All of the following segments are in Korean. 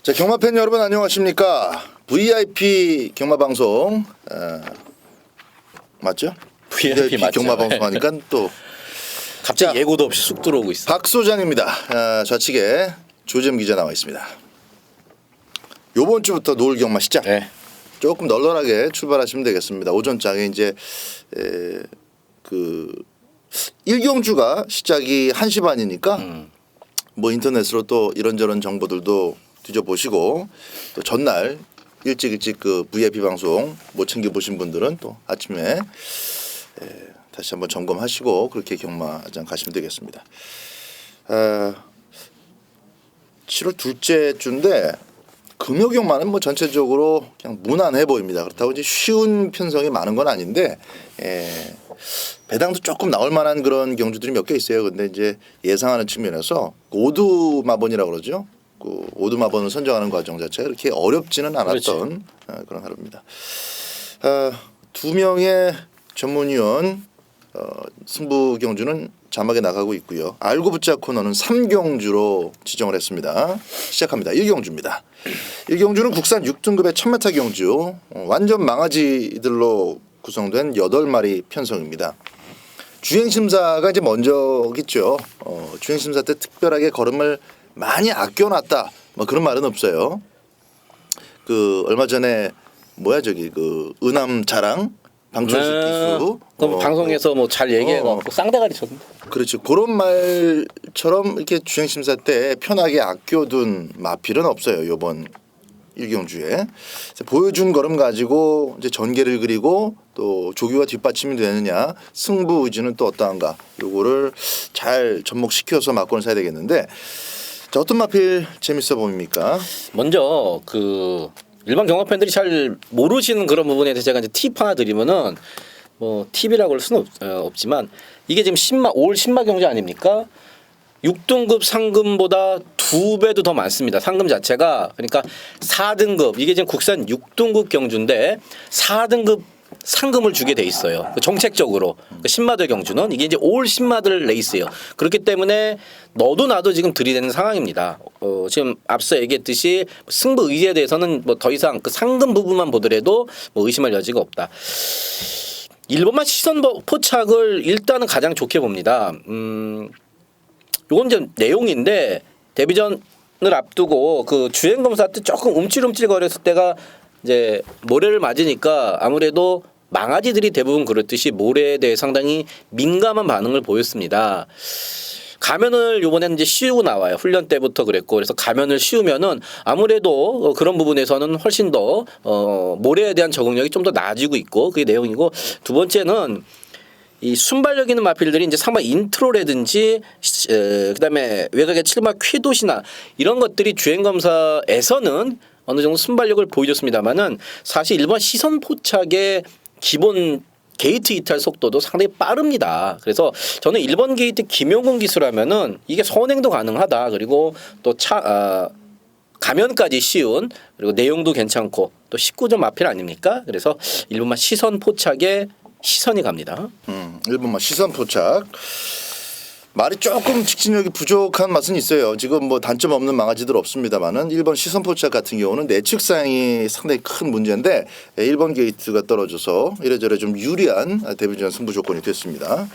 자, 경마팬 여러분 안녕하십니까? VIP 경마방송 맞죠? VIP 맞죠? 경마방송 하니까 또 갑자기 예고도 없이 쑥 들어오고 있어. 박 소장입니다. 좌측에 조재ම් 기자 나와 있습니다. 요번 주부터 노을 경마 시작. 네. 조금 널널하게 출발하시면 되겠습니다. 오전장에 이제 그 1경주가 시작이 1시 반이니까 뭐 인터넷으로 또 이런저런 정보들도 뒤져보시고 또 전날 일찍 그 VIP 방송 못 챙겨보신 분들은 또 아침에 다시 한번 점검하시고 그렇게 경마장 가시면 되겠습니다. 7월 둘째 주인데 금요 경마는 뭐 전체적으로 그냥 무난해 보입니다. 그렇다고 이제 쉬운 편성이 많은 건 아닌데 배당도 조금 나올 만한 그런 경주들이 몇 개 있어요. 근데 이제 예상하는 측면에서 오두마번이라고 그러죠. 그 오두마번을 선정하는 과정 자체가 그렇게 어렵지는 않았던 그런 하루입니다. 두 명의 전문위원 승부 경주는 자막에 나가고 있고요. 알고 붙자 코너는 3경주로 지정을 했습니다. 시작합니다. 1경주입니다. 1경주는 국산 6등급의 1000m 경주 완전 망아지들로 구성된 8마리 편성입니다. 주행심사가 이제 먼저겠죠. 주행심사 때 특별하게 걸음을 많이 아껴놨다 뭐 그런 말은 없어요. 그 얼마 전에 그 은암 자랑 방철식 기수 그럼 방송에서 뭐 잘 얘기해갖고 쌍대가리 쳤는데. 그렇죠. 그런 말처럼 이렇게 주행심사 때 편하게 아껴둔 마필은 없어요. 이번 1경주에 보여준 걸음 가지고 이제 전개를 그리고 또 조교가 뒷받침이 되느냐 승부 의지는 또 어떠한가 요거를 잘 접목시켜서 막권을 사야 되겠는데 자, 어떤 마필 재밌어 보입니까? 먼저 그 일반 경마팬들이 잘 모르시는 그런 부분에 대해서 제가 이제 팁 하나 드리면은 뭐 팁이라고 할 수는 없지만 이게 지금 5월 신마 경주 아닙니까? 6등급 상금보다 2배도 더 많습니다. 상금 자체가 그러니까 4등급 이게 지금 국산 6등급 경주인데 4등급 상금을 주게 돼 있어요. 정책적으로 신마들 경주는 이게 이제 올 신마들 레이스예요. 그렇기 때문에 너도 나도 지금 들이대는 상황입니다. 지금 앞서 얘기했듯이 승부 의지에 대해서는 뭐 더 이상 그 상금 부분만 보더라도 뭐 의심할 여지가 없다. 1번만 시선 포착을 일단은 가장 좋게 봅니다. 요건 이제 내용인데 데뷔전을 앞두고 그 주행 검사 때 조금 움찔움찔 거렸을 때가 이제 모래를 맞으니까 아무래도 망아지들이 대부분 그렇듯이 모래에 대해 상당히 민감한 반응을 보였습니다. 가면을 요번에는 이제 씌우고 나와요. 훈련 때부터 그랬고 그래서 가면을 씌우면은 아무래도 그런 부분에서는 훨씬 더 모래에 대한 적응력이 좀 더 나아지고 있고 그게 내용이고 두 번째는 이 순발력 있는 마필들이 이제 상반 인트로라든지 그다음에 외곽의 7마 퀴도시나 이런 것들이 주행 검사에서는 어느 정도 순발력을 보여줬습니다만은 사실 일반 시선 포착의 기본 게이트 이탈 속도도 상당히 빠릅니다. 그래서 저는 1번 게이트 김용근 기수라면은 이게 선행도 가능하다. 그리고 또 가면까지 씌운 그리고 내용도 괜찮고 또 19점 마필 아닙니까? 그래서 1번만 시선 포착에 시선이 갑니다. 1번만 시선 포착. 말이 조금 직진력이 부족한 맛은 있어요. 지금 뭐 단점 없는 망아지들 없습니다만은 1번 시선 포착 같은 경우는 내측상이 상당히 큰 문제인데 1번 게이트가 떨어져서 이래저래 좀 유리한 데뷔전 승부 조건이 됐습니다.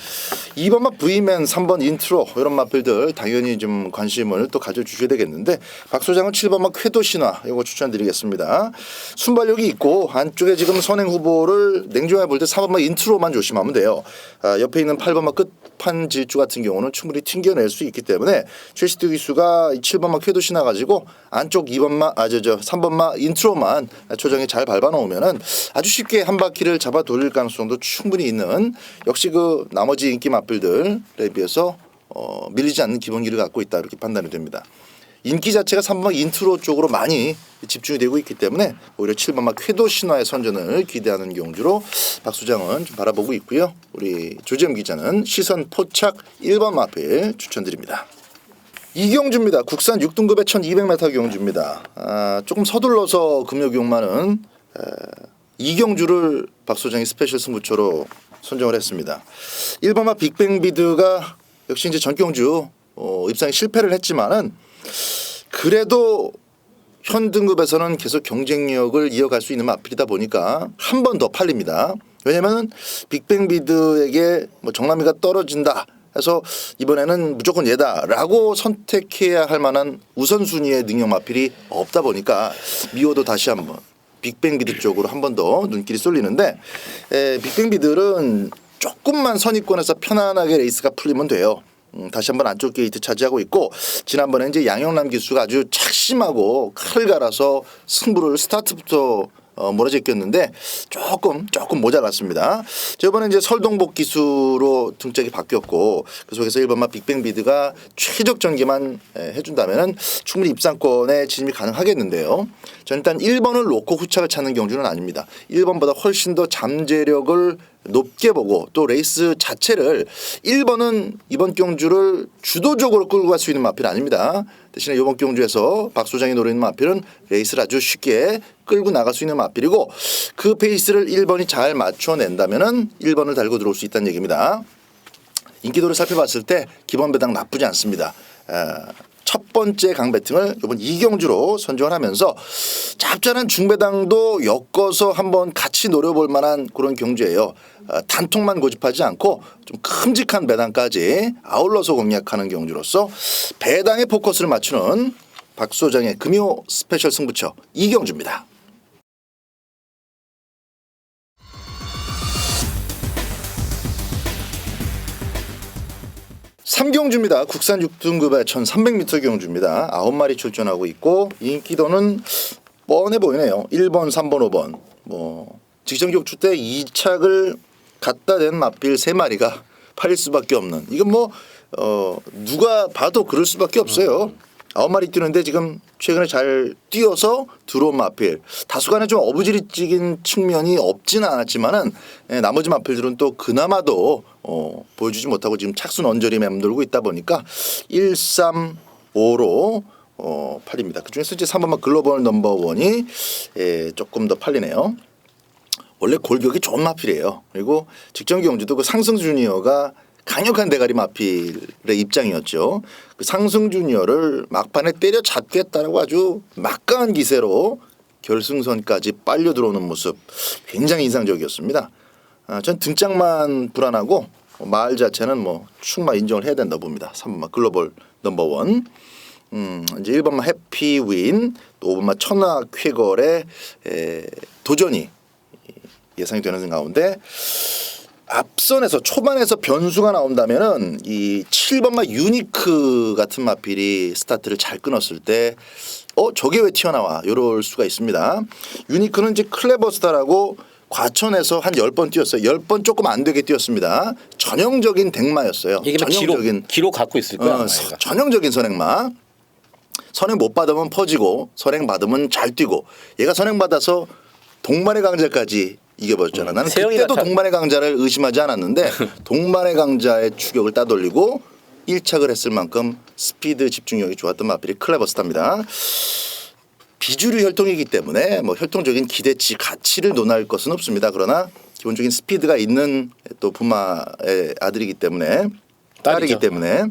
2번만 V맨, 3번 인트로 이런 마필들 당연히 좀 관심을 또 가져주셔야 되겠는데 박 소장은 7번만 쾌도 신화 이거 추천드리겠습니다. 순발력이 있고 안쪽에 지금 선행 후보를 냉정하게 볼 때 3번만 인트로만 조심하면 돼요. 옆에 있는 8번만 끝판 질주 같은 경우는 충분히 튕겨낼 수 있기 때문에 최시드 기수가 7번만 쾌도 신나가지고 안쪽 3번만 인트로만 초정에 잘 밟아 놓으면은 아주 쉽게 한 바퀴를 잡아 돌릴 가능성도 충분히 있는 역시 그 나머지 인기 마필들에 비해서 밀리지 않는 기본기를 갖고 있다 이렇게 판단이 됩니다. 인기 자체가 3번만 인트로 쪽으로 많이 집중이 되고 있기 때문에 오히려 7번만 쾌도 신화의 선전을 기대하는 경주로 박 소장은 좀 바라보고 있고요. 우리 조재ම් 기자는 시선 포착 1번 마필 추천드립니다. 이경주입니다. 국산 6등급의 1200m 경주입니다. 조금 서둘러서 금요 경마는 이경주를 박 소장이 스페셜 승부처로 선정을 했습니다. 1번마 빅뱅비드가 역시 이제 전경주 입상에 실패를 했지만은 그래도 현 등급에서는 계속 경쟁력을 이어갈 수 있는 마필이다 보니까 한 번 더 팔립니다. 왜냐하면 빅뱅비드에게 뭐 정남이가 떨어진다 해서 이번에는 무조건 얘다라고 선택해야 할 만한 우선순위의 능력 마필이 없다 보니까 미호도 다시 한번 빅뱅비드 쪽으로 한 번 더 눈길이 쏠리는데 빅뱅비들은 조금만 선입권에서 편안하게 레이스가 풀리면 돼요. 다시 한번 안쪽 게이트 차지하고 있고 지난번에 이제 양영남 기수가 아주 착심하고 칼을 갈아서 승부를 스타트부터 몰아제꼈는데 조금 모자랐습니다. 이번에 이제 설동복 기수로 등짝이 바뀌었고 그 속에서 1번마 빅뱅비드가 최적 전개만 해준다면은 충분히 입상권에 진입이 가능하겠는데요. 저는 일단 1번을 놓고 후착을 찾는 경주는 아닙니다. 1번보다 훨씬 더 잠재력을 높게 보고 또 레이스 자체를 1번은 이번 경주를 주도적으로 끌고 갈 수 있는 마필 아닙니다. 대신에 이번 경주에서 박 소장이 노리는 마필은 레이스를 아주 쉽게 끌고 나갈 수 있는 마필이고 그 페이스를 1번이 잘 맞춰낸다면은 1번을 달고 들어올 수 있다는 얘기입니다. 인기도를 살펴봤을 때 기본 배당 나쁘지 않습니다. 첫 번째 강배팅을 이번 2경주로 선정을 하면서 짭짤한 중배당도 엮어서 한번 같이 노려볼 만한 그런 경주예요. 단통만 고집하지 않고 좀 큼직한 배당까지 아울러서 공략하는 경주로서 배당의 포커스를 맞추는 박 소장의 금요 스페셜 승부처 2경주입니다. 삼경주입니다. 국산 6등급의 1300m 경주입니다. 9마리 출전하고 있고 인기도는 뻔해 보이네요. 1번, 3번, 5번. 뭐 직전 격투 때 2착을 갖다 댄 마필 3마리가 팔릴 수밖에 없는. 이건 뭐 누가 봐도 그럴 수밖에 없어요. 9마리 뛰는데 지금 최근에 잘 뛰어서 들어온 마필 다수간에 좀 어부지리적인 측면이 없지는 않았지만은 나머지 마필들은 또 그나마도 보여주지 못하고 지금 착순 언저리 맴돌고 있다 보니까 1, 3, 5로 팔립니다. 그중에서 이제 3번만 글로벌 넘버원이 조금 더 팔리네요. 원래 골격이 좋은 마필이에요. 그리고 직전 경주도 그 상승 주니어가 강력한 대가리 마필의 입장이었죠. 그 상승 주니어를 막판에 때려잡겠다라고 아주 막강한 기세로 결승선까지 빨려 들어오는 모습 굉장히 인상적이었습니다. 전 등짝만 불안하고 말 자체는 뭐 충분히 인정을 해야 된다 봅니다. 3번마 글로벌 넘버원. 이제 1번마 해피윈, 또 5번마 천하 쾌걸의 도전이 예상이 되는 가운데 앞선에서 초반에서 변수가 나온다면은 이 7번마 유니크 같은 마필이 스타트를 잘 끊었을 때 저게 왜 튀어나와 이럴 수가 있습니다. 유니크는 이제 클레버스타라고 과천에서 한 10번 뛰었어요. 10번 조금 안 되게 뛰었습니다. 전형적인 댕마였어요. 이게 전형적인 기록 갖고 있을 거야. 전형적인 선행마. 선행 못 받으면 퍼지고 선행 받으면 잘 뛰고 얘가 선행 받아서 동반의 강자까지 이겨버렸잖아. 나는 그때도 동반의 강자를 의심하지 않았는데 동반의 강자의 추격을 따돌리고 1착을 했을 만큼 스피드 집중력이 좋았던 마필이 클레버스타입니다. 비주류 혈통이기 때문에 뭐 혈통적인 기대치 가치를 논할 것은 없습니다. 그러나 기본적인 스피드가 있는 또 부마의 아들이기 때문에 딸이기 때문에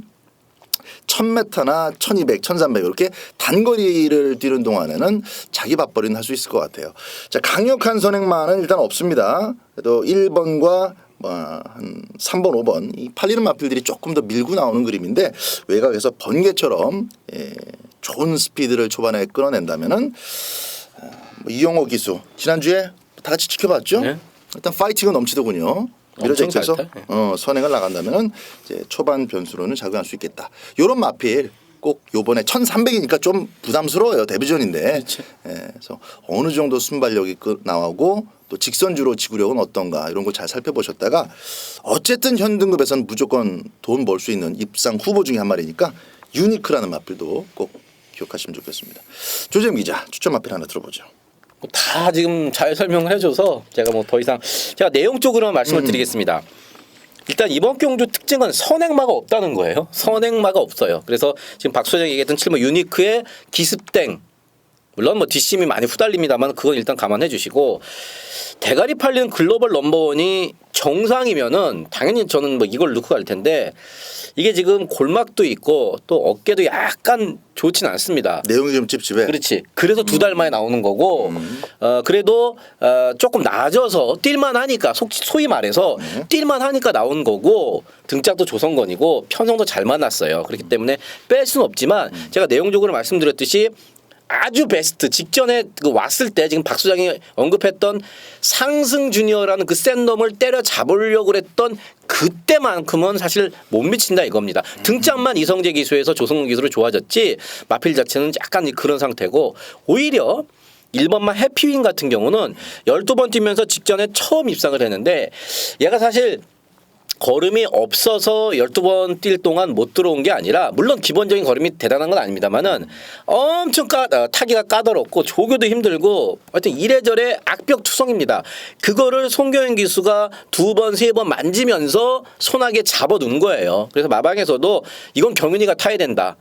1000m나 1200, 1300 이렇게 단거리를 뛰는 동안에는 자기 밥벌이는 할 수 있을 것 같아요. 자, 강력한 선행마는 일단 없습니다. 그래도 1번과 한 3번, 5번 이 팔리는 마필들이 조금 더 밀고 나오는 그림인데 외곽에서 번개처럼 좋은 스피드를 초반에 끌어낸다면은 이영호 기수 지난주에 다 같이 지켜봤죠. 네. 일단 파이팅은 넘치더군요. 밀어져 있어서 선행을 나간다면은 이제 초반 변수로는 작용할 수 있겠다. 이런 마필 꼭 요번에 1300이니까 좀 부담스러워요. 데뷔전인데. 그래서 어느 정도 순발력이 나오고 또 직선주로 지구력은 어떤가 이런 걸 잘 살펴보셨다가 어쨌든 현 등급에서는 무조건 돈 벌 수 있는 입상 후보 중에 한 마리니까 유니크라는 마필도 꼭 기억하시면 좋겠습니다. 조재임 기자 추천 마필 하나 들어보죠. 다 지금 잘 설명을 해줘서 제가 뭐 더 이상 제가 내용적으로 말씀을 드리겠습니다. 일단 이번 경주 특징은 선행마가 없다는 거예요. 선행마가 없어요. 그래서 지금 박 소장이 얘기했던 7번 유니크의 기습땡 물론 뭐 뒷심이 많이 후달립니다만 그건 일단 감안해 주시고 대가리 팔리는 글로벌 넘버원이 정상이면은 당연히 저는 뭐 이걸 넣고 갈 텐데 이게 지금 골막도 있고 또 어깨도 약간 좋진 않습니다. 내용이 좀 찝찝해. 그렇지. 그래서 두 달 만에 나오는 거고, 그래도 조금 나아져서 뛸만 하니까 소위 말해서 뛸만 하니까 나온 거고 등짝도 조성건이고 편성도 잘 만났어요. 그렇기 때문에 뺄 수는 없지만 제가 내용적으로 말씀드렸듯이 아주 베스트 직전에 그 왔을 때 지금 박 소장이 언급했던 상승 주니어라는 그 센 놈을 때려 잡으려고 그랬던 그때만큼은 사실 못 미친다 이겁니다. 등짝만 이성재 기수에서 조성근 기수로 좋아졌지 마필 자체는 약간 그런 상태고 오히려 1번만 해피윈 같은 경우는 12번 뛰면서 직전에 처음 입상을 했는데 얘가 사실 걸음이 없어서 12번 뛸 동안 못 들어온 게 아니라 물론 기본적인 걸음이 대단한 건 아닙니다만은 엄청 타기가 까다롭고 조교도 힘들고 하여튼 이래저래 악벽 투성입니다. 그거를 송경현 기수가 2번, 3번 만지면서 손아귀에 잡아둔 거예요. 그래서 마방에서도 이건 경윤이가 타야 된다.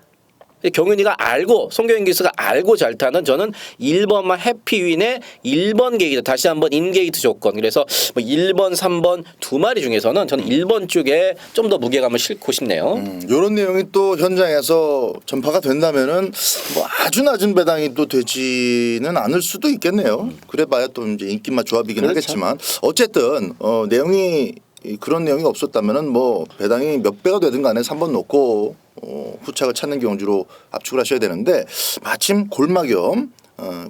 경윤이가 알고 송경현 기수가 알고 잘 타는 저는 1번만 해피윈의 1번 게이트 다시 한번 인게이트 조건 그래서 뭐 1번 3번 두 마리 중에서는 저는 1번 쪽에 좀 더 무게감을 싣고 싶네요. 이런 내용이 또 현장에서 전파가 된다면은 뭐 아주 낮은 배당이 또 되지는 않을 수도 있겠네요. 그래봐야 또 이제 인기맛 조합이긴 그렇죠. 하겠지만 어쨌든 내용이 그런 내용이 없었다면은 뭐 배당이 몇 배가 되든 간에 3번 놓고 후착을 찾는 경주로 압축을 하셔야 되는데 마침 골막염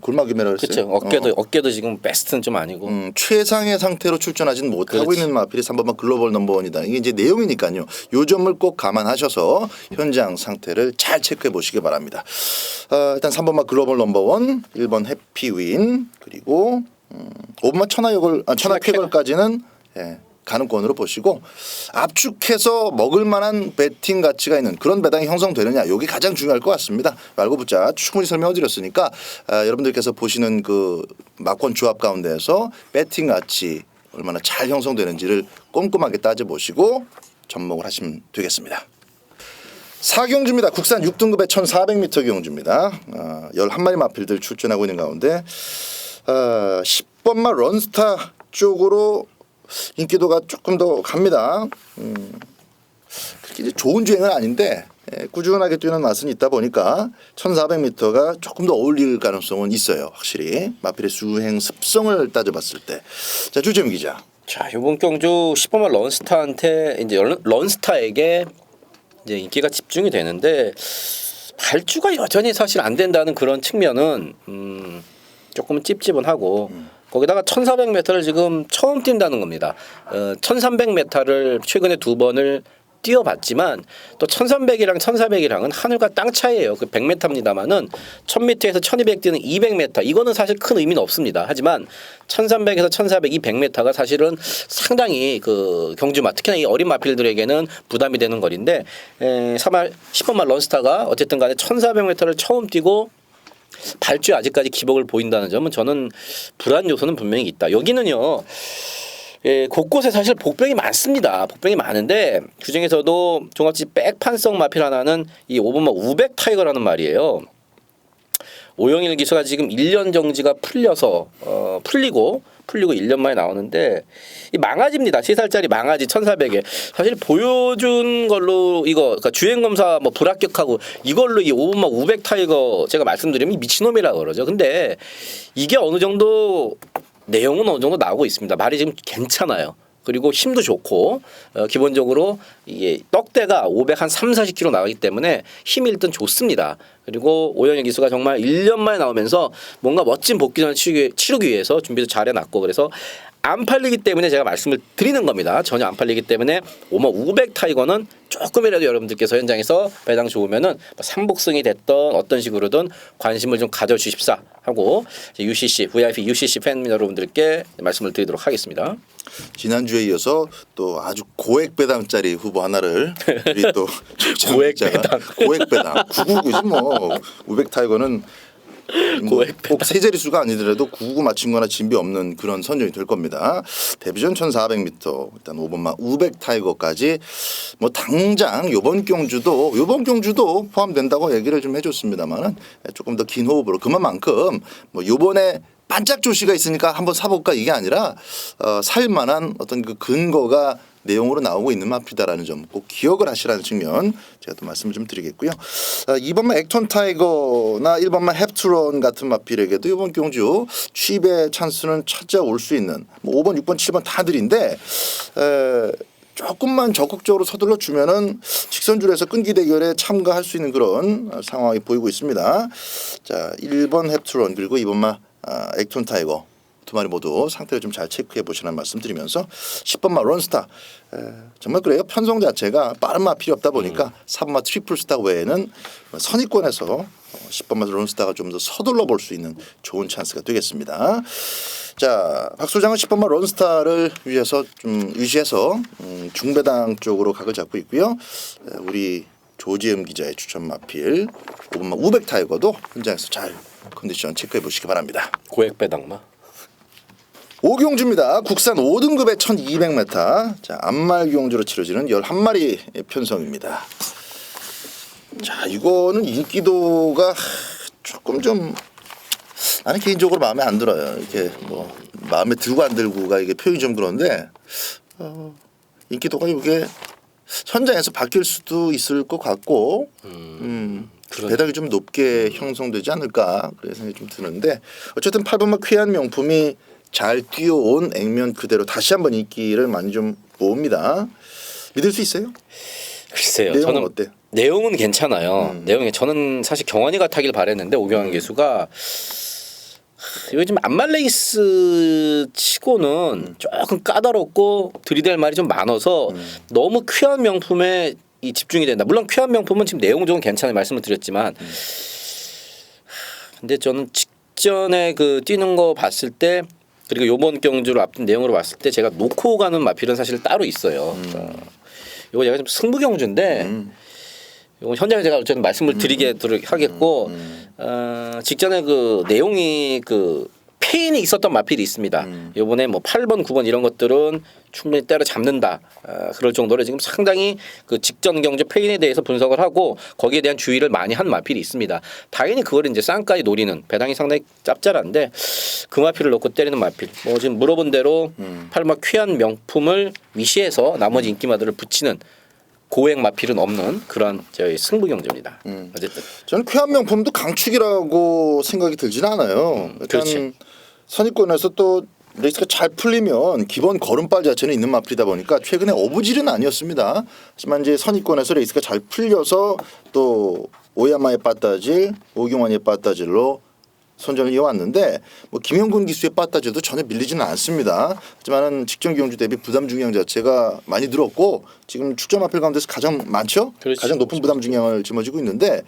골막염이라고 했어요. 그렇죠. 어깨도 지금 베스트는 좀 아니고. 최상의 상태로 출전하지는 못하고 그렇지. 있는 마필이 3번만 글로벌 넘버원이다. 이게 이제 내용이니까요. 요 점을 꼭 감안하셔서 현장 상태를 잘 체크해 보시기 바랍니다. 일단 3번만 글로벌 넘버원, 1번 해피윈 그리고 5번만 천하쾌걸까지는 가능권으로 보시고 압축해서 먹을 만한 배팅 가치가 있는 그런 배당이 형성되느냐 이게 가장 중요할 것 같습니다. 알고 붙자 충분히 설명을 드렸으니까 여러분들께서 보시는 그 막권 조합 가운데에서 배팅 가치 얼마나 잘 형성되는지를 꼼꼼하게 따져보시고 접목을 하시면 되겠습니다. 4경주입니다. 국산 6등급의 1400m 경주입니다. 11마리 마필들 출전하고 있는 가운데 10번마 런스타 쪽으로 인기도가 조금 더 갑니다. 그렇게 이제 좋은 주행은 아닌데 꾸준하게 뛰는 맛은 있다 보니까 1400m가 조금 더 어울릴 가능성은 있어요. 확실히 마필의 수행 습성을 따져봤을 때. 자 주재민 기자. 자 이번 경주 10번만 런스타한테 이제 런스타에게 이제 인기가 집중이 되는데 발주가 여전히 사실 안 된다는 그런 측면은 조금은 찝찝은 하고. 거기다가 1400m를 지금 처음 뛴다는 겁니다. 1300m를 최근에 2번을 뛰어봤지만 또 1300이랑 1400이랑은 하늘과 땅 차이예요. 그 100m입니다만은 1000m에서 1200 뛰는 200m 이거는 사실 큰 의미는 없습니다. 하지만 1300에서 1400 이 100m가 사실은 상당히 그 경주마 특히나 이 어린 마필들에게는 부담이 되는 거리인데 10번만 런스타가 어쨌든 간에 1400m를 처음 뛰고 발주에 아직까지 기복을 보인다는 점은 저는 불안 요소는 분명히 있다. 여기는요. 곳곳에 사실 복병이 많습니다. 복병이 많은데 그중에서도 종합지 백판성 마필 하나는 이 5번마 우백 타이거라는 말이에요. 오영일 기수가 지금 1년 정지가 풀리고 1년 만에 나오는데 이 망아지입니다. 3살짜리 망아지 1400에 사실 보여준 걸로 이거 그러니까 주행 검사 뭐 불합격하고 이걸로 이 5번마 우백 타이거 제가 말씀드리면 미친놈이라고 그러죠. 근데 이게 어느 정도 내용은 어느 정도 나오고 있습니다. 말이 지금 괜찮아요. 그리고 힘도 좋고 기본적으로 이게 떡대가 500 한 3, 40kg 나가기 때문에 힘이 일단 좋습니다. 그리고 오영일 기수가 정말 1년 만에 나오면서 뭔가 멋진 복귀전을 치르기 위해서 준비도 잘 해놨고 그래서 안 팔리기 때문에 제가 말씀을 드리는 겁니다. 전혀 안 팔리기 때문에 5번 500 타이거는 조금이라도 여러분들께서 현장에서 배당 좋으면은 삼복승이 됐던 어떤 식으로든 관심을 좀 가져주십사 하고 UCC VIP UCC 팬 여러분들께 말씀을 드리도록 하겠습니다. 지난주에 이어서 또 아주 고액 배당짜리 후보 하나를 우리 또 고액 배당. 고액 배당 999지 뭐 500 타이거는 꼭 세 자릿수가 아니더라도 99 맞춘 거나 진비 없는 그런 선정이 될 겁니다. 데뷔전 1400m 일단 5번마 우백 타이거까지 뭐 당장 요번 경주도 포함된다고 얘기를 좀 해줬습니다만은 조금 더 긴 호흡으로 그만큼 뭐 요번에 반짝 조시가 있으니까 한번 사볼까 이게 아니라 살 만한 어떤 그 근거가 내용으로 나오고 있는 마필이다라는 점 꼭 기억을 하시라는 측면 제가 또 말씀을 좀 드리겠고요. 2번만 액톤 타이거나 1번만 헵투런 같은 마필에게도 이번 경주 취입의 찬스는 찾아올 수 있는 뭐 5번, 6번, 7번 다들인데 조금만 적극적으로 서둘러 주면은 직선줄에서 끈기 대결에 참가할 수 있는 그런 상황이 보이고 있습니다. 자, 1번 헵투런 그리고 2번만 액톤 타이거 두 마리 모두 상태를 좀 잘 체크해 보시라는 말씀드리면서 10번마 런스타 정말 그래요. 편성 자체가 빠른 마 필요 없다 보니까 4번마 트리플 스타 외에는 선입권에서 10번마 런스타가 좀 더 서둘러 볼 수 있는 좋은 찬스가 되겠습니다. 자, 박 소장은 10번마 런스타를 유지해서 중배당 쪽으로 각을 잡고 있고요. 우리 조지음 기자의 추천 마필 5번마 우백 타이거도 현장에서 잘 컨디션 체크해 보시기 바랍니다. 고액 배당마. 오경주입니다. 국산 5등급의 1200m. 자, 암말 경주로 치러지는 11마리 편성입니다. 자, 이거는 인기도가 조금 좀 나는 개인적으로 마음에 안 들어요. 이렇게 뭐 마음에 들고 안 들고가 이게 표현이 좀 그런데 인기도가 이게 현장에서 바뀔 수도 있을 것 같고 배당이 좀 높게 형성되지 않을까 그런 생각이 좀 드는데 어쨌든 8번마 쾌한 명품이 잘 뛰어온 액면 그대로 다시 한번 인기를 많이 좀 모읍니다. 믿을 수 있어요? 글쎄요. 내용은 저는 어때? 내용은 괜찮아요. 내용이 저는 사실 경환이가 타길 바랬는데 오경환 기수가 요즘 암말레이스 치고는 조금 까다롭고 들이댈 말이 좀 많아서 너무 쾌한 명품에 이 집중이 된다. 물론 쾌한 명품은 지금 내용적으로 괜찮은 말씀을 드렸지만 근데 저는 직전에 그 뛰는 거 봤을 때 그리고 요번 경주를 앞둔 내용으로 봤을 때 제가 놓고 가는 마필은 사실 따로 있어요. 이거 제가 좀 승부 경주인데 이거 현장에 제가 어쨌든 말씀을 드리게 하겠고 직전에 그 내용이 그 페인이 있었던 마필이 있습니다. 이번에 뭐 8번, 9번 이런 것들은 충분히 때려 잡는다. 그럴 정도로 지금 상당히 그 직전 경주 페인에 대해서 분석을 하고 거기에 대한 주의를 많이 한 마필이 있습니다. 당연히 그걸 이제 쌍까지 노리는 배당이 상당히 짭짤한데 그 마필을 놓고 때리는 마필. 뭐 지금 물어본 대로 8번 쾌한 명품을 위시해서 나머지 인기마들을 붙이는 고액 마필은 없는 그런 저희 승부 경주입니다. 어쨌든 저는 쾌한 명품도 강축이라고 생각이 들지는 않아요. 일단 그렇지. 선입권에서 또 레이스가 잘 풀리면 기본 걸음발 자체는 있는 마필이다 보니까 최근에 어부질은 아니었습니다. 하지만 이제 선입권에서 레이스가 잘 풀려서 또 오야마의 빠따질, 오경환의 빠따질로 선전을 이어왔는데 뭐 김영군 기수의 빠따질도 전혀 밀리지는 않습니다. 하지만은 직전 경주 대비 부담 중량 자체가 많이 늘었고 지금 출전 마필 가운데서 가장 많죠. 그렇지. 가장 높은 부담 중량을 짊어지고 있는데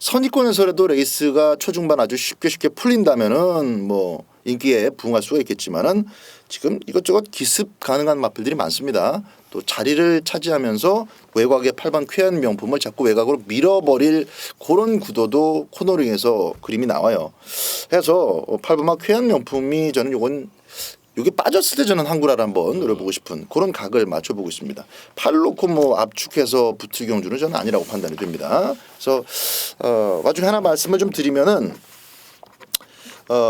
선입권에서라도 레이스가 초중반 아주 쉽게 풀린다면은 뭐 인기에 부응할 수가 있겠지만은 지금 이것저것 기습 가능한 마필들이 많습니다. 또 자리를 차지하면서 외곽의 8번 쾌한 명품을 자꾸 외곽으로 밀어버릴 그런 구도도 코너링에서 그림이 나와요. 해서 8번만 쾌한 명품이 저는 요게 빠졌을 때 저는 한구라를 한번 노려보고 싶은 그런 각을 맞춰보고 있습니다. 팔 놓고 뭐 압축해서 붙을 경주는 저는 아니라고 판단이 됩니다. 그래서 와중에 하나 말씀을 좀 드리면은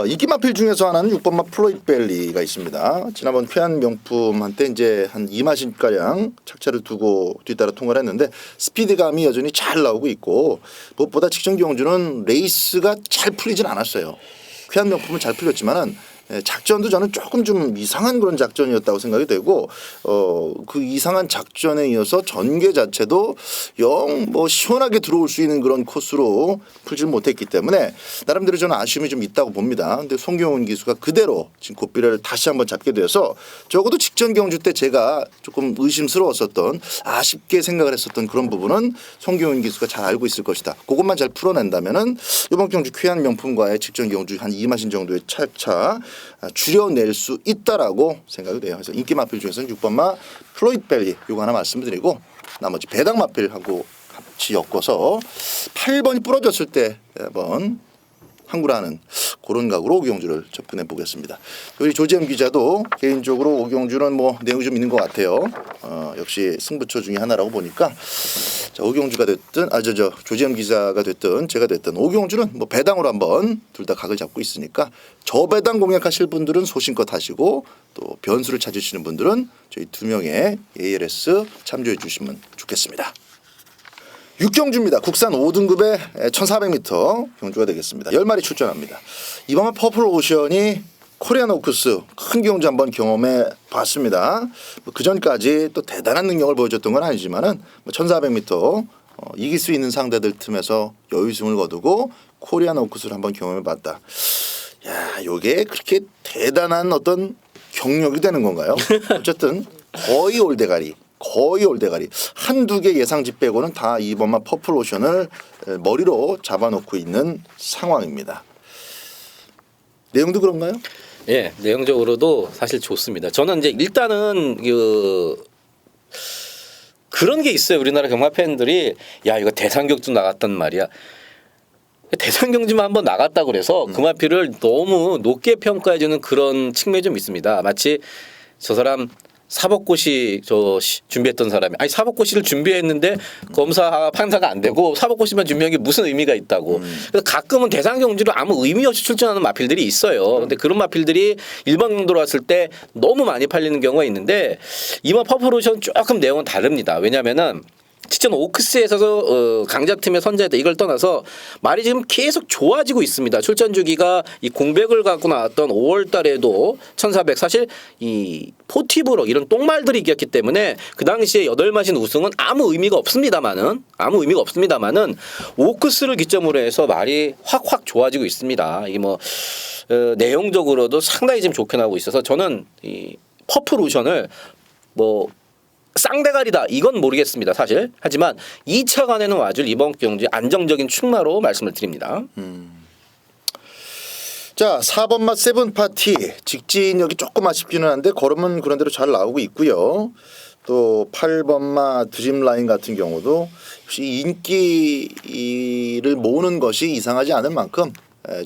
인기 마필 중에서 하나는 6번마 플로이드 벨리가 있습니다. 지난번 쾌한 명품한테 이제 한 2마신 가량 착차를 두고 뒤따라 통과를 했는데 스피드감이 여전히 잘 나오고 있고 무엇보다 직전 경주는 레이스가 잘 풀리진 않았어요. 쾌한 명품은 잘 풀렸지만은 작전도 저는 조금 좀 이상한 그런 작전이었다고 생각이 되고 그 이상한 작전에 이어서 전개 자체도 영 뭐 시원하게 들어올 수 있는 그런 코스로 풀지를 못했기 때문에 나름대로 저는 아쉬움이 좀 있다고 봅니다. 근데 송경훈 기수가 그대로 지금 고삐를 다시 한번 잡게 돼서 적어도 직전 경주 때 제가 조금 의심스러웠었던 아쉽게 생각을 했었던 그런 부분은 송경훈 기수가 잘 알고 있을 것이다. 그것만 잘 풀어낸다면은 이번 경주 쾌한 명품과의 직전 경주 한 2마신 정도의 차차 줄여낼 수 있다라고 생각이 돼요. 그래서 인기 마필 중에서는 6번마 플로이드 벨리 요거 하나 말씀드리고 나머지 배당 마필하고 같이 엮어서 8번이 부러졌을 때 한번 항구라는 그런 각으로 오경주를 접근해 보겠습니다. 우리 조재현 기자도 개인적으로 오경주는 뭐 내용이 좀 있는 것 같아요. 역시 승부처 중에 하나라고 보니까 자, 오경주가 됐든 조재현 기자가 됐든 제가 됐든 오경주는 뭐 배당으로 한번 둘 다 각을 잡고 있으니까 저배당 공략하실 분들은 소신껏 하시고 또 변수를 찾으시는 분들은 저희 두 명의 ALS 참조해 주시면 좋겠습니다. 6경주입니다. 국산 5등급의 1400m 경주가 되겠습니다. 10마리 출전합니다. 이번에 퍼플 오션이 코리안 오크스 큰 경주 한번 경험해 봤습니다. 그 전까지 또 대단한 능력을 보여줬던 건 아니지만은 1400m 이길 수 있는 상대들 틈에서 여유승을 거두고 코리안 오크스를 한번 경험해 봤다. 야, 요게 그렇게 대단한 어떤 경력이 되는 건가요? 어쨌든 거의 올대가리. 한두 개 예상집 빼고는 다 이번만 퍼플 오션을 머리로 잡아놓고 있는 상황입니다. 내용도 그런가요? 예, 내용적으로도 사실 좋습니다. 저는 이제 일단은 그런 게 있어요. 우리나라 경마 팬들이 야 이거 대상경주 나갔단 말이야. 대상경주만 한번 나갔다 그래서 그 마필을 너무 높게 평가해주는 그런 측면이 좀 있습니다. 마치 저 사람 사법고시 준비했던 사람이 아니 사법고시를 준비했는데 검사 판사가 안 되고 사법고시만 준비한 게 무슨 의미가 있다고. 그래서 가끔은 대상경주로 아무 의미 없이 출전하는 마필들이 있어요. 근데 그런 마필들이 일반 경도로 왔을 때 너무 많이 팔리는 경우가 있는데 이번 퍼플오션 조금 내용은 다릅니다. 왜냐하면은 직전 오크스에서 강자팀의 선제했다 이걸 떠나서 말이 지금 계속 좋아지고 있습니다. 출전 주기가 이 공백을 갖고 나왔던 5월 달에도 1400 사실 이 포티브로 이런 똥말들이 이겼기 때문에 그 당시에 8마신 우승은 아무 의미가 없습니다만은 오크스를 기점으로 해서 말이 확 좋아지고 있습니다. 이게 뭐 내용적으로도 상당히 지금 좋게 나오고 있어서 저는 이 퍼플 오션을 뭐 쌍대가리다 이건 모르겠습니다 사실. 하지만 2차 간에는 와줄 이번 경주 안정적인 출마로 말씀을 드립니다. 자 4번마 세븐파티 직진력이 조금 아쉽기는 한데 걸음은 그런 대로 잘 나오고 있고요. 또 8번마 드림라인 같은 경우도 역시 인기를 모으는 것이 이상하지 않을 만큼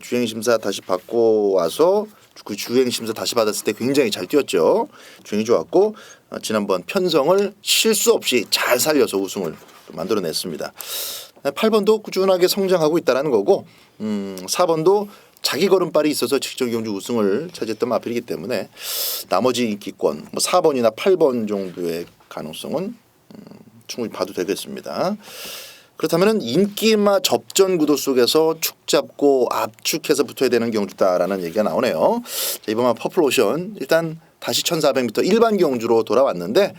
주행심사 다시 받고 와서 그 주행심사 다시 받았을 때 굉장히 잘 뛰었죠. 주행이 좋았고 지난번 편성을 실수 없이 잘 살려서 우승을 만들어냈습니다. 8번도 꾸준하게 성장하고 있다는 거고 4번도 자기 걸음발이 있어서 직전 경주 우승을 차지했던 마필이기 때문에 나머지 인기권 4번이나 8번 정도의 가능성은 충분히 봐도 되겠습니다. 그렇다면 인기마 접전 구도 속에서 축 잡고 압축해서 붙어야 되는 경주다라는 얘기가 나오네요. 자, 이번 퍼플 오션 일단 다시 1400m 일반 경주로 돌아왔는데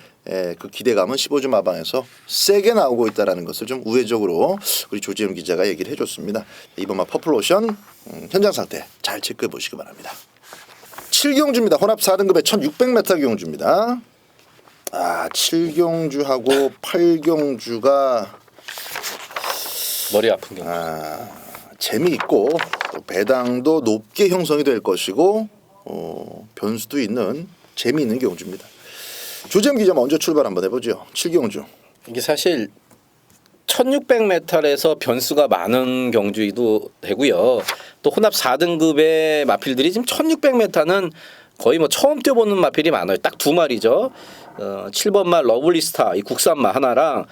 그 기대감은 15주 마방에서 세게 나오고 있다는 것을 좀 우회적으로 우리 조지현 기자가 얘기를 해줬습니다. 이번 퍼플 오션 현장 상태 잘 체크해 보시기 바랍니다. 7경주입니다. 혼합 4등급의 1600m 경주입니다. 7경주하고 8경주가 머리 아픈 경주. 재미있고 또 배당도 높게 형성이 될 것이고 변수도 있는 재미있는 경주입니다. 조재현 기자 먼저 출발 한번 해보죠. 7경주. 이게 사실 1600m에서 변수가 많은 경주도 되고요. 또 혼합 4등급의 마필들이 지금 1600m는 거의 뭐 처음 뛰어보는 마필이 많아요. 딱 두 마리죠. 7번마 러블리스타 이 국산마 하나랑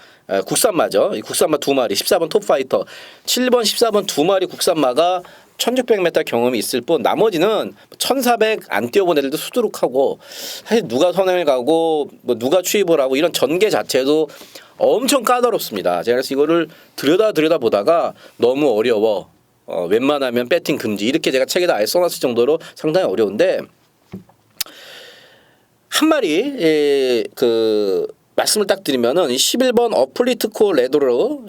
국산마죠. 이 국산마 두 마리 14번 톱파이터 7번 14번 두 마리 국산마가 1600m 경험이 있을 뿐 나머지는 1400 안 뛰어본 애들도 수두룩하고 사실 누가 선행을 가고 뭐 누가 추입을 하고 이런 전개 자체도 엄청 까다롭습니다. 제가 그래서 이거를 들여다 보다가 너무 어려워. 웬만하면 배팅 금지 이렇게 제가 책에다 아예 써놨을 정도로 상당히 어려운데 한 마리 그 말씀을 딱 드리면은 11번 어플리트코 레도로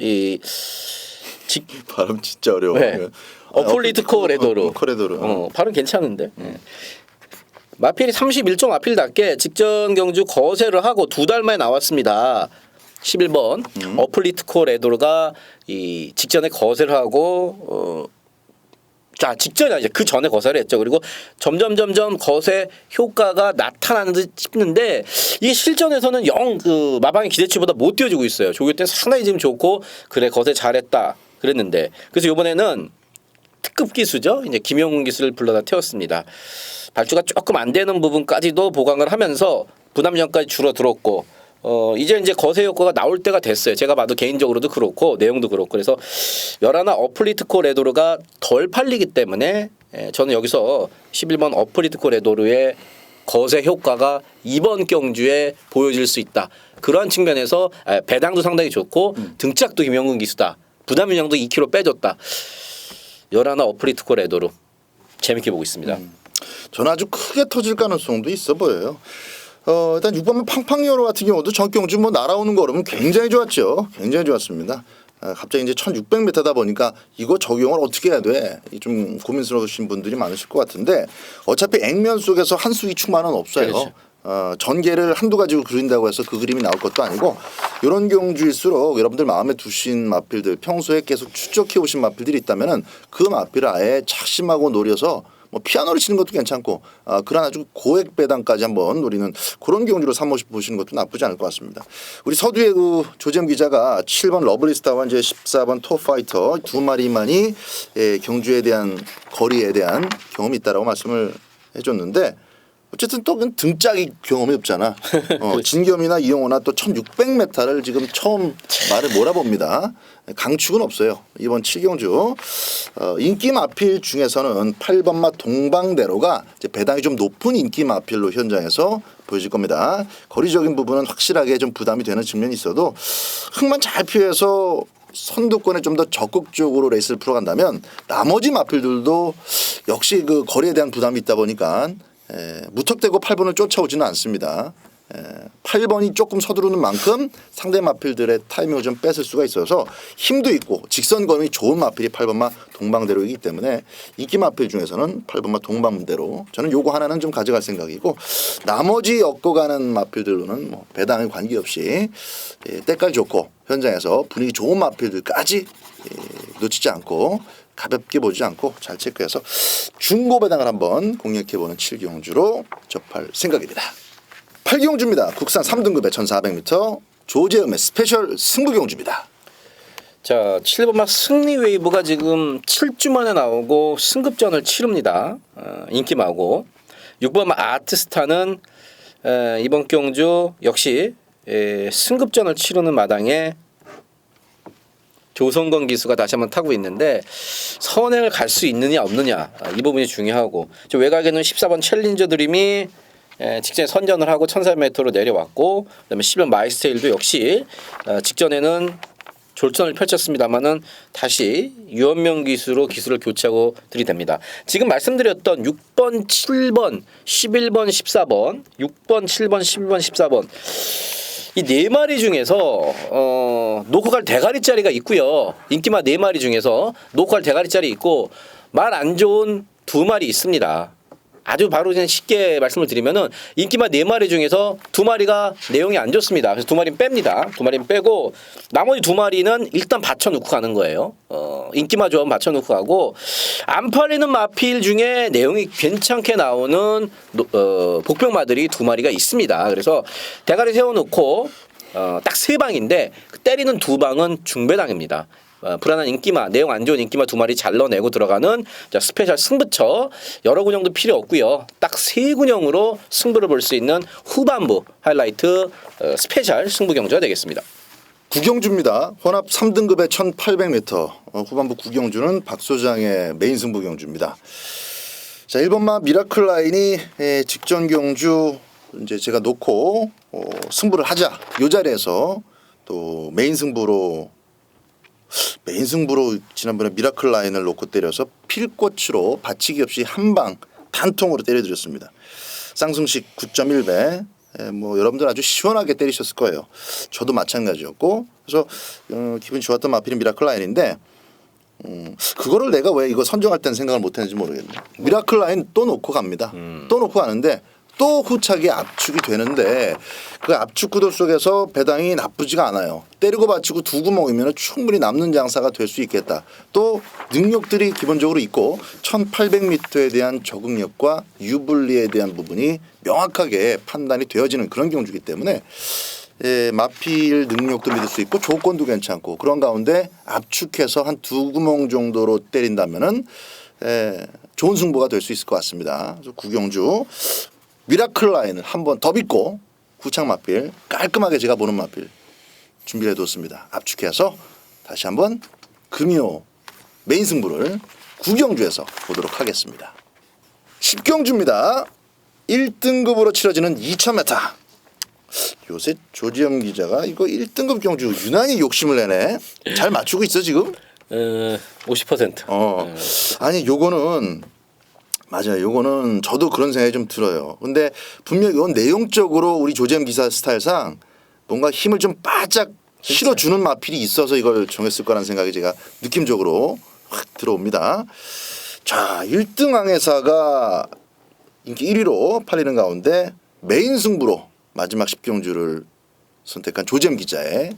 발음 진짜 어려워. 네. 어플리트코 레도로. 레도로. 발음 괜찮은데. 마필이 31종 마필답게 직전 경주 거세를 하고 두 달 만에 나왔습니다. 11번 어플리트코 레도르가 이 직전에 거세를 하고 직전이 아니죠. 그 전에 거세를 했죠. 그리고 점점 거세 효과가 나타나는 듯 싶는데 이게 실전에서는 그 마방의 기대치보다 못 뛰어주고 있어요. 조교 때는 상당히 지금 좋고 그래 거세 잘했다 그랬는데 그래서 이번에는 특급 기수죠. 이제 김영훈 기수를 불러다 태웠습니다. 발주가 조금 안 되는 부분까지도 보강을 하면서 부담력까지 줄어들었고 이제 거세 효과가 나올 때가 됐어요. 제가 봐도 개인적으로도 그렇고 내용도 그렇고 그래서 열하나 어플리트코 레도르가 덜 팔리기 때문에 저는 여기서 11번 어플리트코 레도르의 거세 효과가 이번 경주에 보여질 수 있다. 그러한 측면에서 배당도 상당히 좋고 등짝도 김영훈 기수다. 부담 인형도 2kg 빼줬다. 열하나 어플리트코 레도르 재밌게 보고 있습니다. 저는 아주 크게 터질 가능성도 있어 보여요. 일단 6번만 팡팡요로 같은 경우도 전경주 뭐 날아오는 거 그러면 굉장히 좋았죠. 굉장히 좋았습니다. 갑자기 이제 1600m다 보니까 이거 적용을 어떻게 해야 돼? 좀 고민스러우신 분들이 많으실 것 같은데 어차피 액면 속에서 한수 이축만은 없어요. 그렇죠. 전개를 한두 가지로 그린다고 해서 그 그림이 나올 것도 아니고 이런 경주일수록 여러분들 마음에 두신 마필들 평소에 계속 추적해 오신 마필들이 있다면은 그 마필을 아예 착심하고 노려서 뭐 피아노를 치는 것도 괜찮고 그런 아주 고액 배당까지 한번 노리는 그런 경주로 삼보시는 것도 나쁘지 않을 것 같습니다. 우리 서두에 그 조재ම් 기자가 7번 러블리스타와 이제 14번 톱파이터 두 마리만이 경주에 대한 거리에 대한 경험이 있다라고 말씀을 해줬는데 어쨌든 또 등짝이 경험이 없잖아. 진겸이나 이용호나 또 1600m를 지금 처음 말을 몰아봅니다. 강축은 없어요. 이번 7경주 인기 마필 중에서는 8번마 동방대로가 이제 배당이 좀 높은 인기 마필로 현장에서 보여질 겁니다. 거리적인 부분은 확실하게 좀 부담이 되는 측면이 있어도 흙만 잘 피해서 선두권에 좀 더 적극적으로 레이스를 풀어간다면 나머지 마필들도 역시 그 거리에 대한 부담이 있다 보니까 무턱대고 8번을 쫓아오지는 않습니다. 8번이 조금 서두르는 만큼 상대 마필들의 타이밍을 좀 뺏을 수가 있어서 힘도 있고 직선거리 좋은 마필이 8번마 동방대로이기 때문에 인기 마필 중에서는 8번마 동방대로 저는 요거 하나는 좀 가져갈 생각이고 나머지 엮어가는 마필들로는 뭐 배당에 관계없이 때깔 좋고 현장에서 분위기 좋은 마필들까지 놓치지 않고 가볍게 보지 않고 잘 체크해서 중고 배당을 한번 공략해보는 7경주로 접할 생각입니다. 8경주입니다. 국산 3등급의 1400m 조재음의 스페셜 승부경주입니다. 자, 7번마 승리 웨이브가 지금 7주 만에 나오고 승급전을 치릅니다. 인기마고 6번마 아트스타는 이번 경주 역시 승급전을 치르는 마당에 조성건 기수가 다시 한번 타고 있는데 선행을 갈 수 있느냐 없느냐 이 부분이 중요하고 외곽에는 14번 챌린저 드림이 직전에 선전을 하고 1400m로 내려왔고 그다음에 10번 마이스테일도 역시 직전에는 졸전을 펼쳤습니다만은 다시 유원명 기수로 기수를 교체하고 들이댑니다. 지금 말씀드렸던 6번, 7번, 11번, 14번, 6번, 7번, 11번, 14번 이 네 마리 중에서 놓고 갈 대가리 자리가 있고요. 인기마 네 마리 중에서 놓고 갈 대가리 자리 있고 말 안 좋은 두 마리 있습니다. 아주 바로 그냥 쉽게 말씀을 드리면은 인기마 네 마리 중에서 두 마리가 내용이 안 좋습니다. 그래서 두 마리는 뺍니다. 두 마리는 빼고 나머지 두 마리는 일단 받쳐놓고 가는 거예요. 인기마 조합 받쳐놓고 가고 안 팔리는 마필 중에 내용이 괜찮게 나오는 복병마들이 두 마리가 있습니다. 그래서 대가리 세워놓고 딱 세 방인데 때리는 두 방은 중배당입니다. 불안한 인기마, 내용 안 좋은 인기마 두 마리 잘 넣어내고 들어가는 스페셜 승부처 여러 군형도 필요 없고요. 딱 세 군형으로 승부를 볼 수 있는 후반부 하이라이트 스페셜 승부 경주가 되겠습니다. 구경주입니다. 혼합 3등급의 1800m 후반부 구경주는 박 소장의 메인 승부 경주입니다. 자, 1번마 미라클 라인이 직전 경주 이제 제가 놓고 승부를 하자 요 자리에서 또 메인 승부로 지난번에 미라클 라인을 놓고 때려서 필꽃으로 받치기 없이 한 방 단통으로 때려드렸습니다. 쌍승식 9.1배 뭐 여러분들 아주 시원하게 때리셨을 거예요. 저도 마찬가지였고 그래서 기분이 좋았던 마필은 미라클 라인인데 그거를 내가 왜 이거 선정할 때는 생각을 못했는지 모르겠네. 미라클 라인 또 놓고 갑니다. 또 놓고 가는데 또 후차게 압축이 되는데 그 압축 구도 속에서 배당이 나쁘지가 않아요. 때리고 받치고 두 구멍이면 충분히 남는 장사가 될 수 있겠다. 또 능력들이 기본적으로 있고 1800m에 대한 적응력과 유불리에 대한 부분이 명확하게 판단이 되어지는 그런 경주이기 때문에 마필 능력도 믿을 수 있고 조건도 괜찮고 그런 가운데 압축해서 한 2구멍 정도로 때린다면은 좋은 승부가 될 수 있을 것 같습니다. 그래서 구경주 미라클 라인을 한번 더 빚고 구창 마필 깔끔하게 제가 보는 마필 준비해 뒀습니다. 압축해서 다시 한번 금요 메인 승부를 구경주에서 보도록 하겠습니다. 10경주입니다. 1등급으로 치러지는 2000m. 요새 조지영 기자가 이거 1등급 경주 유난히 욕심을 내네. 잘 맞추고 있어 지금? 50%. 아니 요거는 맞아요. 요거는 저도 그런 생각이 좀 들어요. 근데 분명히 이건 내용적으로 우리 조지영 기사 스타일상 뭔가 힘을 좀 바짝 실어주는 마필이 있어서 이걸 정했을 거라는 생각이 제가 느낌적으로 확 들어옵니다. 자, 1등 항해사가 인기 1위로 팔리는 가운데 메인 승부로 마지막 10경주를 선택한 조재M 기자의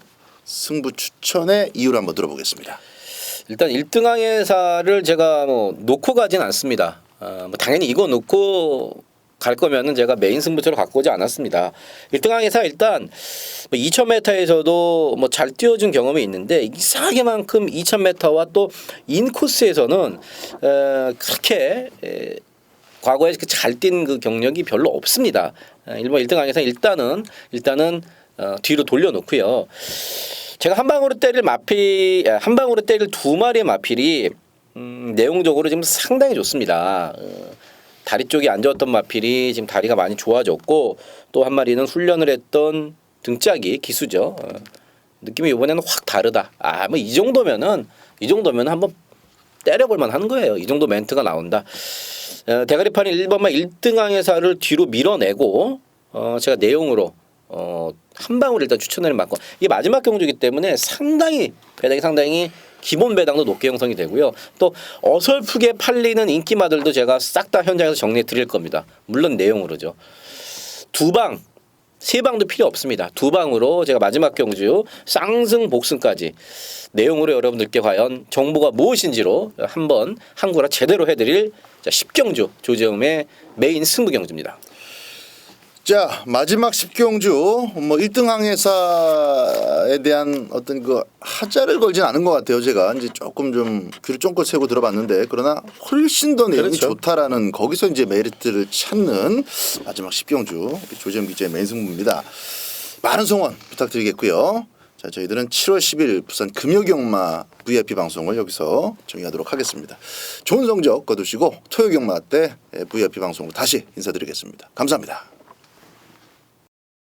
승부 추천의 이유를 한번 들어보겠습니다. 일단 1등 항해사를 제가 뭐 놓고 가진 않습니다. 뭐 당연히 이거 놓고 갈 거면은 제가 메인 승부처로 갖고 오지 않았습니다. 1등 항해사 일단 2000m에서도 뭐 잘 뛰어준 경험이 있는데 이상하게만큼 2000m와 또 인코스에서는 그렇게 과거에 잘 뛴 그 경력이 별로 없습니다. 일본 1등 항해사 일단은 뒤로 돌려놓고요. 제가 한 방으로 때릴 두 마리의 마필이 내용적으로 지금 상당히 좋습니다. 다리 쪽이 안 좋았던 마필이 지금 다리가 많이 좋아졌고 또 한 마리는 훈련을 했던 등짝이 기수죠. 느낌이 이번에는 확 다르다. 뭐 이 정도면은 한번 때려볼만 한 거예요. 이 정도 멘트가 나온다. 대가리판이 1번만 1등 항해사를 뒤로 밀어내고 제가 내용으로 한 방울 일단 추천을 받고 이게 마지막 경주이기 때문에 배당이 상당히 기본 배당도 높게 형성이 되고요. 또 어설프게 팔리는 인기마들도 제가 싹 다 현장에서 정리해 드릴 겁니다. 물론 내용으로죠. 세 방도 필요 없습니다. 2방으로 제가 마지막 경주 쌍승 복승까지 내용으로 여러분들께 과연 정보가 무엇인지로 한번 한구라 제대로 해드릴 10경주 조재음의 메인 승부 경주입니다. 자, 마지막 10경주 뭐 1등 항해사에 대한 어떤 그 하자를 걸진 않은 것 같아요. 제가 이제 조금 좀 귀를 쫑긋 세고 들어봤는데 그러나 훨씬 더 내용이 그렇죠. 좋다라는 거기서 이제 메리트를 찾는 마지막 10경주 조재M 기자의 메인 승부입니다. 많은 성원 부탁드리겠고요. 자, 저희들은 7월 10일 부산 금요경마 VIP 방송을 여기서 정리하도록 하겠습니다. 좋은 성적 거두시고 토요경마 때 VIP 방송으로 다시 인사드리겠습니다. 감사합니다.